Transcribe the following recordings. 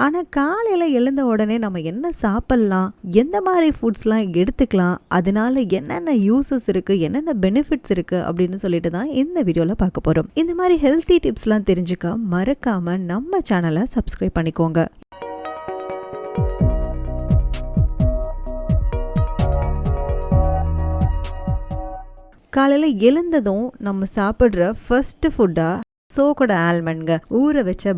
ஆனால் காலையில் எழுந்த உடனே நம்ம என்ன சாப்பிட்லாம், எந்த மாதிரி ஃபுட்ஸ்லாம் எடுத்துக்கலாம், அதனால என்னென்ன யூசஸ் இருக்குது, என்னென்ன பெனிஃபிட்ஸ் இருக்குது அப்படின்னு சொல்லிட்டு தான் இந்த வீடியோவில் பார்க்க போகிறோம். இந்த மாதிரி ஹெல்த்தி டிப்ஸ்லாம் தெரிஞ்சுக்க மறக்காமல் நம்ம சேனலை சப்ஸ்கிரைப் பண்ணிக்கோங்க. காலையில் எழுந்ததும் நம்ம சாப்பிட்ற ஃபர்ஸ்ட் ஃபுட்டாக சோக்கோட ஆல்மண்ட்ங்க, ஊற வச்ச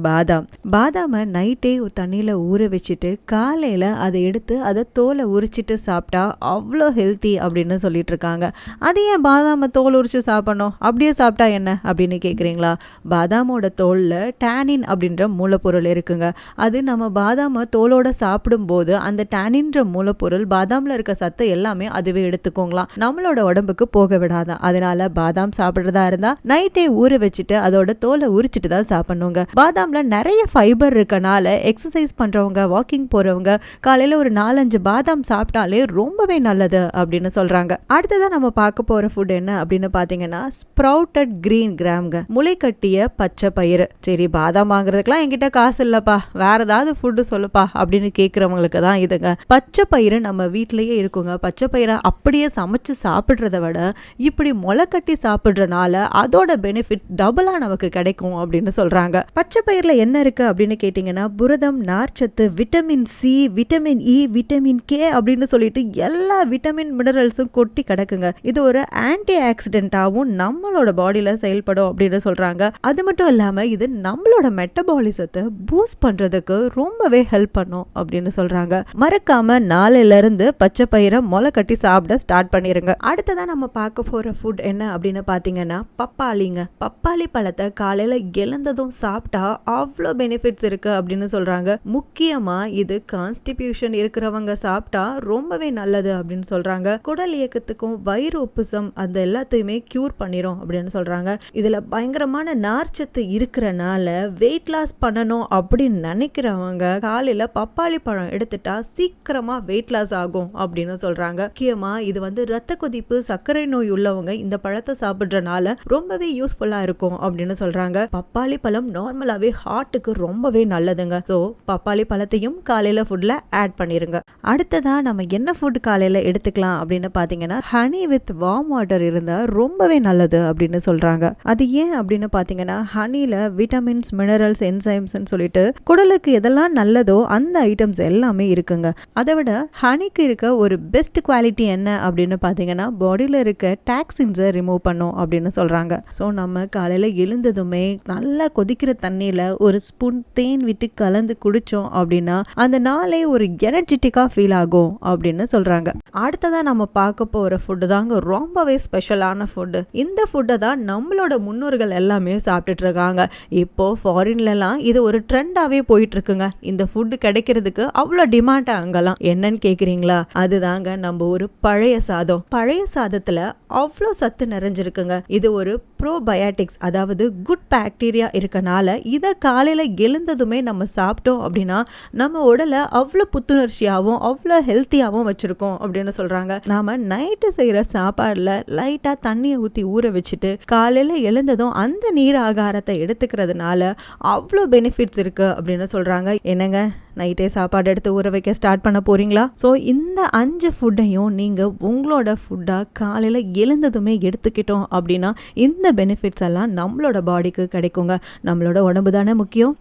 பாதாமை நைட்டே ஒரு தண்ணியில் ஊற வச்சுட்டு காலையில் அதை எடுத்து அதை தோலை உரிச்சிட்டு சாப்பிட்டா அவ்வளோ ஹெல்த்தி அப்படின்னு சொல்லிட்டு இருக்காங்க. அது ஏன் பாதாமை தோல் உரிச்சு சாப்பிடணும், அப்படியே சாப்பிட்டா என்ன அப்படின்னு கேட்குறீங்களா? பாதாமோட தோலில் டேனின் அப்படின்ற மூலப்பொருள் இருக்குங்க. அது நம்ம பாதாமை தோலோட சாப்பிடும்போது அந்த டேனின்ற மூலப்பொருள் பாதாமில் இருக்க சத்தை எல்லாமே அதுவே எடுத்துக்கோங்களாம், நம்மளோட உடம்புக்கு போக விடாதான். அதனால பாதாம் சாப்பிட்றதா இருந்தால் நைட்டே ஊற வச்சுட்டு அதோட தோலை உரிச்சிட்டு தான் சாப்பிடணுங்க. பாதாம்ல நிறைய ஃபைபர் இருக்கனால எக்ஸசைஸ் பண்றவங்க, வாக்கிங் போறவங்க காலையில ஒரு 4-5 பாதாம் சாப்பிட்டாலே ரொம்பவே நல்லது அப்படின்னு சொல்றாங்க. அடுத்ததான் நம்ம பார்க்க போற ஃபுட் என்ன அப்படின்னு பாத்தீங்கன்னா ஸ்ப்ரவுட்டட் கிரீன் கிராம்ங்க, முளை கட்டிய பச்சை பயிறு. சரி, பாதாம் வாங்குறதுக்குலாம் என்கிட்ட காசு இல்லப்பா, வேற ஏதாவது ஃபுட்டு சொல்லுப்பா அப்படின்னு கேட்கறவங்களுக்கு தான் இதுங்க. பச்சை பயிறு நம்ம வீட்டிலேயே இருக்குங்க. பச்சை பயிரை அப்படியே சமைச்சு சாப்பிட்றத விட இப்படி முளை கட்டி சாப்பிட்றனால அதோட பெனிஃபிட் டபுளா நமக்கு கிடைக்கும் அப்படின்னு சொல்றாங்க. பச்சை பயிர்ல என்ன இருக்கு அப்படின்னு கேட்டீங்கன்னா புரதம், நார்ச்சத்து, vitamin C, vitamin E, vitamin K அப்படின்னு சொல்லிட்டு எல்லா விட்டமின் மினரல்ஸும் கொட்டி கிடக்குங்க. இது ஒரு ஆன்டி ஆக்சிடென்டாவும் நம்மளோட பாடியில செயல்படும் அப்படின்னு சொல்றாங்க. அது மட்டும் இல்லாம இது நம்மளோட மெட்டபாலிசத்தை பூஸ்ட் பண்றதுக்கு ரொம்பவே ஹெல்ப் பண்ணும் அப்படின்னு சொல்றாங்க. மறக்காம நாளையில இருந்து பச்சை பயிரை முளை கட்டி சாப்பிட ஸ்டார்ட் பண்ணிருங்க. அடுத்ததான் நம்ம பார்க்க போற ஃபுட் என்ன அப்படின்னு பாத்தீங்கன்னா பப்பாளிங்க. பப்பாளி பழத்தை காலையில எழுந்ததும் சாப்பிட்டா அவ்வளோ பெனிஃபிட்ஸ் இருக்கு அப்படின்னு சொல்றாங்க. முக்கியமா இது கான்ஸ்டிபியூஷன் இருக்கிறவங்க சாப்பிட்டா ரொம்பவே நல்லது அப்படின்னு சொல்றாங்க. குடல் இயக்கத்துக்கும் வயிறு உப்புசம் அந்த எல்லாத்தையுமே கியூர் பண்ணிரும் அப்படின்னு சொல்றாங்க. இதுல பயங்கரமான நார்ச்சத்து இருக்கிறனால வெயிட் லாஸ் பண்ணணும் அப்படின்னு நினைக்கிறவங்க காலையில பப்பாளி பழம் எடுத்துட்டா சீக்கிரமா வெயிட் லாஸ் ஆகும் அப்படின்னு சொல்றாங்க. முக்கியமா இது ரத்த கொதிப்பு, சர்க்கரை நோய் உள்ளவங்க இந்த பழத்தை சாப்பிட்றனால ரொம்பவே யூஸ்ஃபுல்லா இருக்கும் அப்படின்னு சொல்றாங்க. பப்பாளி பழம் நார்மலாவே ஹார்ட்டுக்கு ரொம்பவே நல்லதுங்க. சோ பப்பாளி பழத்தையும் காலையில ஃபுட்ல ஆட் பண்ணிருங்க. அடுத்ததா நம்ம என்ன ஃபுட் காலையில எடுத்துக்கலாம் அப்படின்னு பாத்தீங்கன்னா ஹனி வித் வார்ம் வாட்டர் இருந்தா ரொம்பவே நல்லது அப்படின்னு சொல்றாங்க. அது ஏன் அப்படின்னு பாத்தீங்கன்னா ஹனில விட்டமின்ஸ், மினரல்ஸ், என்சைம்ஸ் சொல்லிட்டு குடலுக்கு எதெல்லாம் நல்லதோ அந்த ஐட்டம்ஸ் எல்லாமே இருக்குங்க. அதை விட ஹனிக்கு இருக்க ஒரு பெஸ்ட் குவாலிட்டி என்ன அப்படின்னு பாத்தீங்கன்னா பாடியில இருக்க டாக்ஸின்ஸை ரிமூவ் பண்ணும் அப்படின்னு சொல்றாங்க. சோ நம்ம காலையில எழுந்ததுமே நல்லா கொதிக்கிற தண்ணியில ஒரு ஸ்பூன் தேன் விட்டு கலந்து குடிச்சோம் அப்படின்னா அந்த நாளே ஒரு எனர்ஜெட்டிக்கா ஃபீல் ஆகும் அப்படின்னு சொல்றாங்க. அடுத்ததான் நம்ம பார்க்க போற ஃபுட்டு தாங்க ரொம்பவே ஸ்பெஷலான ஃபுட்டு. இந்த ஃபுட்டை தான் நம்மளோட முன்னோர்கள் எல்லாமே சாப்பிட்டுட்டு இருக்காங்க. இப்போ ஃபாரின்லாம் இது ஒரு ட்ரெண்டாவே போயிட்டு இருக்குங்க. இந்த ஃபுட்டு கிடைக்கிறதுக்கு அவ்வளோ டிமாண்டா அங்கெல்லாம். என்னன்னு கேக்குறீங்களா? அதுதாங்க நம்ம ஒரு பழைய சாதம். பழைய சாதத்துல அவ்வளோ சத்து நிறைஞ்சிருக்குங்க. இது ஒரு ப்ரோபயாட்டிக்ஸ், அதாவது குட் பாக்டீரியா இருக்கனால இதை காலையில் எழுந்ததுமே நம்ம சாப்பிட்டோம் அப்படின்னா நம்ம உடலை அவ்வளோ புத்துணர்ச்சியாகவும் அவ்வளோ ஹெல்த்தியாகவும் வச்சுருக்கோம் அப்படின்னு சொல்கிறாங்க. நாம் நைட்டு செய்கிற சாப்பாடில் லைட்டாக தண்ணியை ஊற்றி ஊற வச்சுட்டு காலையில் எழுந்ததும் அந்த நீர் ஆகாரத்தை எடுத்துக்கிறதுனால அவ்வளோ பெனிஃபிட்ஸ் இருக்குது அப்படின்னு சொல்கிறாங்க. என்னங்க, நைட்டே சாப்பாடு எடுத்து ஊற வைக்க ஸ்டார்ட் பண்ண போறீங்களா? ஸோ இந்த 5 ஃபுட்டையும் நீங்கள் உங்களோட ஃபுட்டாக காலையில் எழுந்ததுமே எடுத்துக்கிட்டோம் அப்படின்னா இந்த பெனிஃபிட்ஸ் எல்லாம் நம்மளோட பாடிக்கு கிடைக்குங்க. நம்மளோட உடம்பு தானே முக்கியம்.